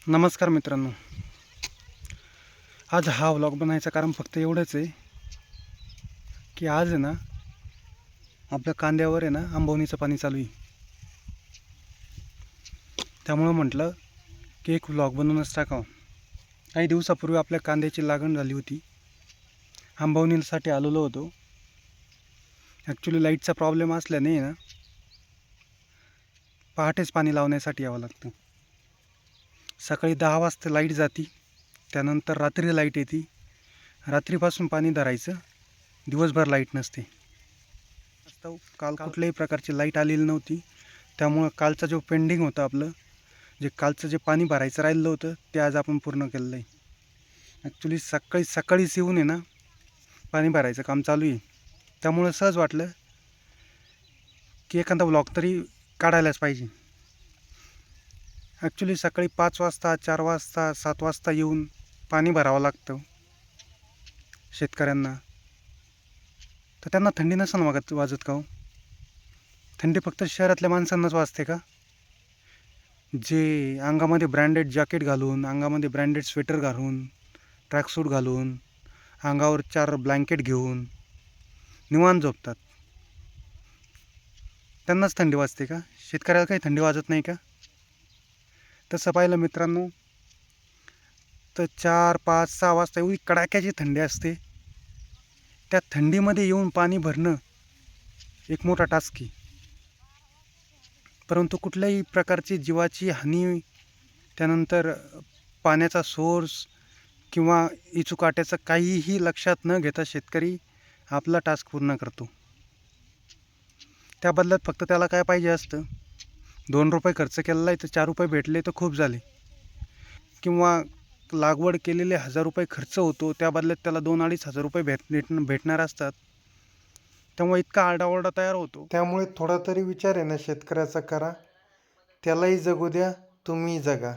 नमस्कार मित्रांनो. आज हा व्लॉग बनायचं कारण फक्त एवढंच आहे की आज आहे ना आपल्या कांद्यावर आहे ना आंबवणीचं पाणी चालू आहे. त्यामुळं म्हटलं की एक व्लॉग बनवूनच टाकावं. काही दिवसापूर्वी आपल्या कांद्याची लागण झाली होती. आंबवणीसाठी आलेलो होतो. ॲक्च्युली लाईटचा प्रॉब्लेम असल्याने ना पहाटेच पाणी लावण्यासाठी यावं लागतं. सकाळी 10 वाजता लाईट जाती, त्यानंतर रात्री लाईट येते. रात्रीपासून पाणी धरायचं, दिवसभर लाईट नसते. काल कुठल्याही प्रकारची लाईट आलेली नव्हती. त्यामुळं कालचा जो पेंडिंग होता आपलं कालचं जे पाणी भरायचं राहिलं होतं ते आज आपण पूर्ण केलेलं आहे. ॲक्च्युली सकाळीच येऊन आहे ना पाणी भरायचं काम चालू आहे. त्यामुळं सहज वाटलं की एखादा व्लॉग तरी काढायलाच पाहिजे. ॲक्च्युली सकाळी 5 वाजता 4 वाजता 7 वाजता येऊन पाणी भरावं लागतं शेतकऱ्यांना. तर त्यांना थंडी नसेल वाजत का हो? थंडी फक्त शहरातल्या माणसांनाच वाजते का? जे अंगामध्ये ब्रँडेड जॅकेट घालून, अंगामध्ये ब्रँडेड स्वेटर घालून, ट्रॅकसूट घालून, अंगावर 4 ब्लँकेट घेऊन निवांत झोपतात, त्यांनाच थंडी वाजते का? शेतकऱ्याला काही थंडी वाजत नाही का? तसं पाहिलं मित्रांनो तर 4, 5, 6 वाजता एवढी कडाक्याची थंडी असते. त्या थंडीमध्ये येऊन पाणी भरणं एक मोठा टास्क आहे. परंतु कुठल्याही प्रकारची जीवाची हानी, त्यानंतर पाण्याचा सोर्स किंवा इचुकाट्याचं काहीही लक्षात न घेता शेतकरी आपला टास्क पूर्ण करतो. त्या बदल्यात फक्त त्याला काय पाहिजे असतं, 2 रुपये खर्च केलेला आहे तर 4 रुपये भेटले तर खूप झाले. किंवा लागवड केलेले 1000 रुपये खर्च होतो, त्या बदल्यात त्याला 2-2.5 हजार रुपये भेटणार असतात. त्यामुळे इतका आरडाओरडा तयार होतो. त्यामुळे थोडा तरी विचार आहे ना शेतकऱ्याचा करा. त्यालाही जगू द्या, तुम्ही जगा.